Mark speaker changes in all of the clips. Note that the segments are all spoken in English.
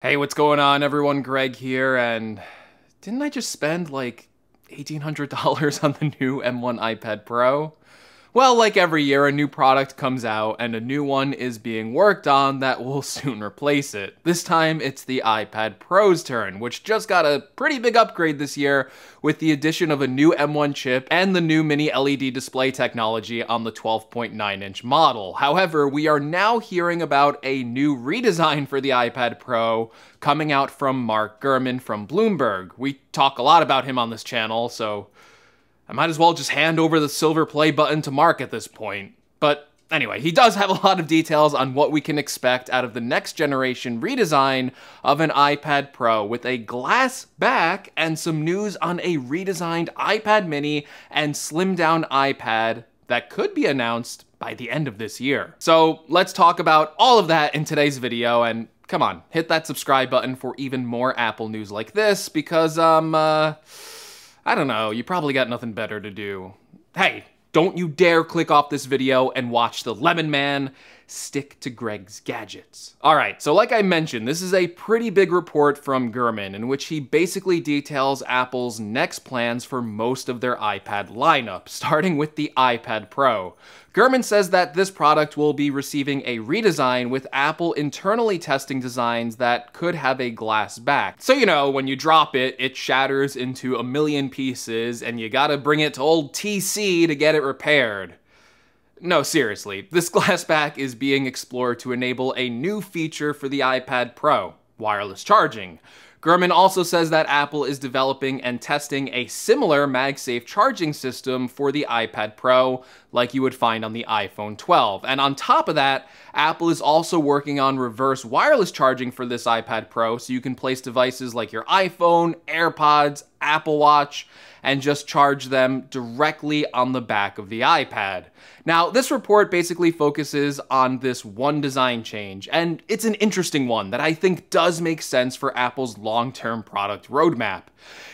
Speaker 1: Hey, what's going on, everyone? Greg here, and didn't I just spend like $1,800 on the new M1 iPad Pro? Well, like every year, a new product comes out and a new one is being worked on that will soon replace it. This time, it's the iPad Pro's turn, which just got a pretty big upgrade this year with the addition of a new M1 chip and the new mini LED display technology on the 12.9-inch model. However, we are now hearing about a new redesign for the iPad Pro coming out from Mark Gurman from Bloomberg. We talk a lot about him on this channel, so I might as well just hand over the silver play button to Mark at this point. But anyway, he does have a lot of details on what we can expect out of the next generation redesign of an iPad Pro with a glass back and some news on a redesigned iPad mini and slimmed down iPad that could be announced by the end of this year. So let's talk about all of that in today's video, and come on, hit that subscribe button for even more Apple news like this because, I don't know, you probably got nothing better to do. Hey, don't you dare click off this video and watch the Lemon Man. Stick to Greg's gadgets. Alright, so like I mentioned, this is a pretty big report from Gurman in which he basically details Apple's next plans for most of their iPad lineup, starting with the iPad Pro. Gurman says that this product will be receiving a redesign with Apple internally testing designs that could have a glass back. So you know, when you drop it, it shatters into a million pieces and you gotta bring it to old TC to get it repaired. No, seriously, this glass back is being explored to enable a new feature for the iPad Pro, wireless charging. Gurman also says that Apple is developing and testing a similar MagSafe charging system for the iPad Pro like you would find on the iPhone 12. And on top of that, Apple is also working on reverse wireless charging for this iPad Pro so you can place devices like your iPhone, AirPods, Apple Watch, and just charge them directly on the back of the iPad. Now, this report basically focuses on this one design change, and it's an interesting one that I think does make sense for Apple's long-term product roadmap.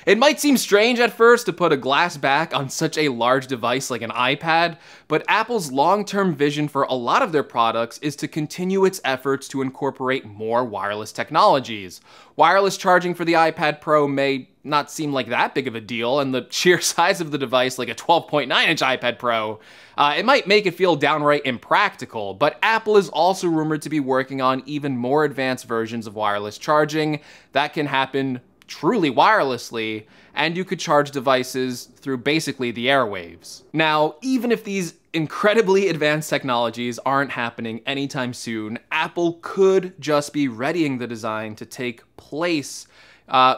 Speaker 1: It might seem strange at first to put a glass back on such a large device like an iPad, but Apple's long-term vision for a lot of their products is to continue its efforts to incorporate more wireless technologies. Wireless charging for the iPad Pro may not seem like that big of a deal, and the sheer size of the device, like a 12.9-inch iPad Pro, it might make it feel downright impractical, but Apple is also rumored to be working on even more advanced versions of wireless charging that can happen truly wirelessly, and you could charge devices through basically the airwaves. Now, even if these incredibly advanced technologies aren't happening anytime soon, Apple could just be readying the design to take place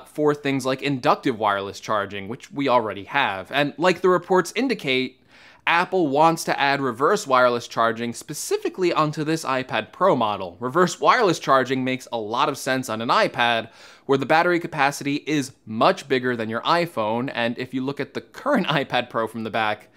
Speaker 1: for things like inductive wireless charging, which we already have. And like the reports indicate, Apple wants to add reverse wireless charging specifically onto this iPad Pro model. Reverse wireless charging makes a lot of sense on an iPad, where the battery capacity is much bigger than your iPhone, and if you look at the current iPad Pro from the back,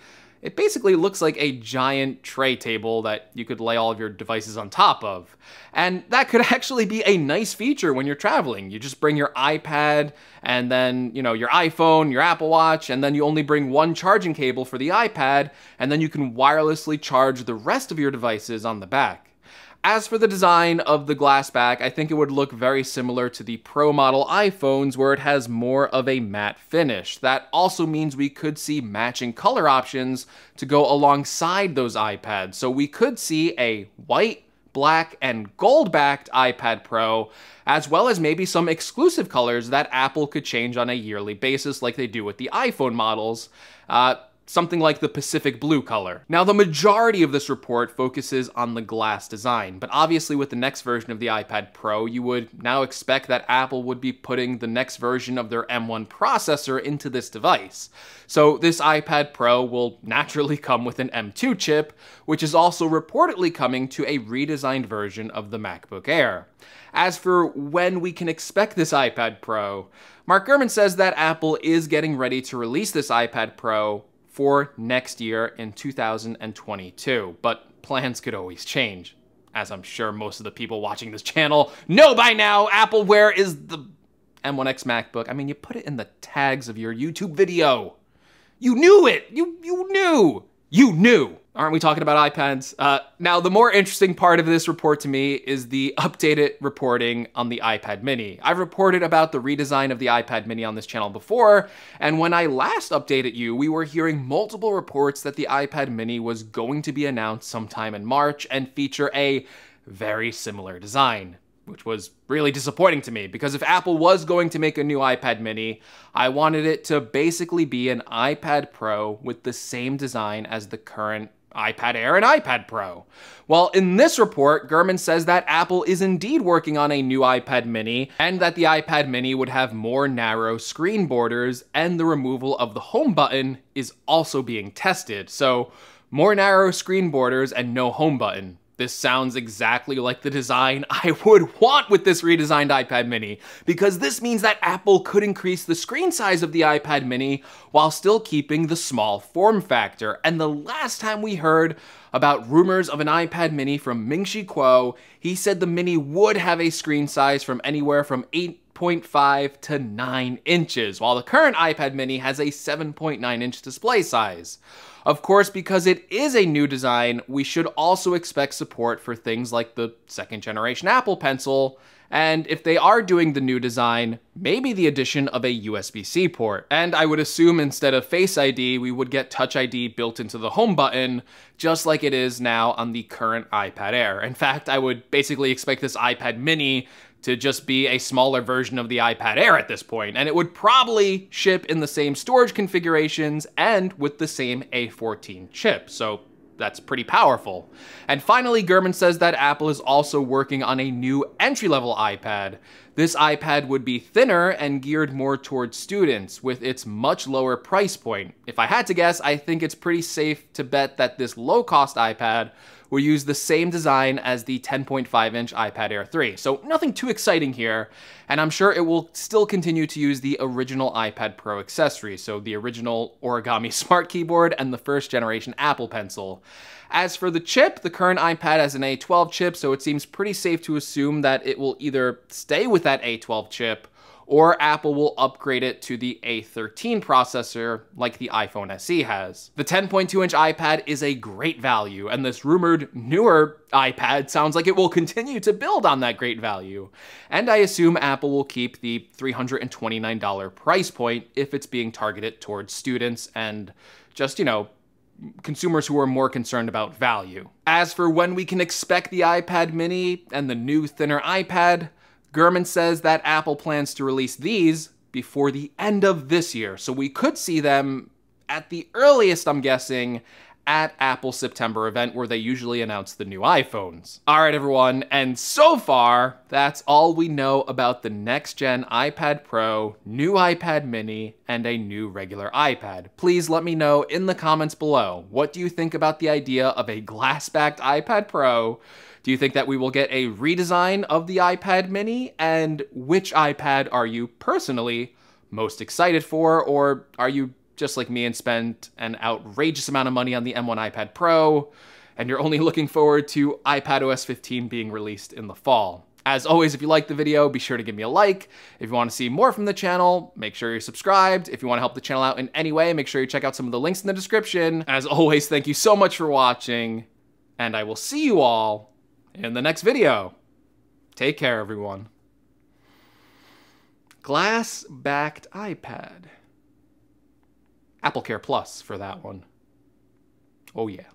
Speaker 1: it basically looks like a giant tray table that you could lay all of your devices on top of. And that could actually be a nice feature when you're traveling. You just bring your iPad and then, you know, your iPhone, your Apple Watch, and then you only bring one charging cable for the iPad, and then you can wirelessly charge the rest of your devices on the back. As for the design of the glass back, I think it would look very similar to the Pro model iPhones, where it has more of a matte finish. That also means we could see matching color options to go alongside those iPads. So we could see a white, black, and gold-backed iPad Pro, as well as maybe some exclusive colors that Apple could change on a yearly basis like they do with the iPhone models. Something like the Pacific blue color. Now, the majority of this report focuses on the glass design, but obviously with the next version of the iPad Pro, you would now expect that Apple would be putting the next version of their M1 processor into this device. So this iPad Pro will naturally come with an M2 chip, which is also reportedly coming to a redesigned version of the MacBook Air. As for when we can expect this iPad Pro, Mark Gurman says that Apple is getting ready to release this iPad Pro for next year in 2022, but plans could always change. As I'm sure most of the people watching this channel know by now, Apple, where is the M1X MacBook? I mean, you put it in the tags of your YouTube video. You knew it! You knew! You knew! Aren't we talking about iPads? Now, the more interesting part of this report to me is the updated reporting on the iPad mini. I've reported about the redesign of the iPad mini on this channel before, and when I last updated you, we were hearing multiple reports that the iPad mini was going to be announced sometime in March and feature a very similar design, which was really disappointing to me, because if Apple was going to make a new iPad mini, I wanted it to basically be an iPad Pro with the same design as the current iPad Air and iPad Pro. Well, in this report, Gurman says that Apple is indeed working on a new iPad mini, and that the iPad mini would have more narrow screen borders, and the removal of the home button is also being tested. So, more narrow screen borders and no home button. This sounds exactly like the design I would want with this redesigned iPad mini, because this means that Apple could increase the screen size of the iPad mini while still keeping the small form factor. And the last time we heard about rumors of an iPad mini from Ming-Chi Kuo, he said the mini would have a screen size from anywhere from 8.5 to 9 inches, while the current iPad mini has a 7.9-inch display size. Of course, because it is a new design, we should also expect support for things like the second generation Apple Pencil, and if they are doing the new design, maybe the addition of a USB-C port. And I would assume instead of Face ID, we would get Touch ID built into the home button, just like it is now on the current iPad Air. In fact, I would basically expect this iPad mini to just be a smaller version of the iPad Air at this point, and it would probably ship in the same storage configurations and with the same A14 chip, so that's pretty powerful. And finally, Gurman says that Apple is also working on a new entry-level iPad. This iPad would be thinner and geared more towards students, with its much lower price point. If I had to guess, I think it's pretty safe to bet that this low-cost iPad will use the same design as the 10.5-inch iPad Air 3. So nothing too exciting here, and I'm sure it will still continue to use the original iPad Pro accessories, so the original origami smart keyboard and the first generation Apple Pencil. As for the chip, the current iPad has an A12 chip, so it seems pretty safe to assume that it will either stay with that A12 chip, or Apple will upgrade it to the A13 processor like the iPhone SE has. The 10.2-inch iPad is a great value, and this rumored newer iPad sounds like it will continue to build on that great value. And I assume Apple will keep the $329 price point if it's being targeted towards students and just, you know, consumers who are more concerned about value. As for when we can expect the iPad mini and the new thinner iPad, Gurman says that Apple plans to release these before the end of this year, so we could see them at the earliest, I'm guessing, at Apple's September event where they usually announce the new iPhones. Alright everyone, and so far, that's all we know about the next-gen iPad Pro, new iPad mini, and a new regular iPad. Please let me know in the comments below, what do you think about the idea of a glass-backed iPad Pro? Do you think that we will get a redesign of the iPad mini? And which iPad are you personally most excited for? Or are you just like me and spent an outrageous amount of money on the M1 iPad Pro, and you're only looking forward to iPadOS 15 being released in the fall? As always, if you liked the video, be sure to give me a like. If you want to see more from the channel, make sure you're subscribed. If you want to help the channel out in any way, make sure you check out some of the links in the description. As always, thank you so much for watching, and I will see you all in the next video. Take care, everyone. Glass-backed iPad. AppleCare Plus for that one. Oh yeah.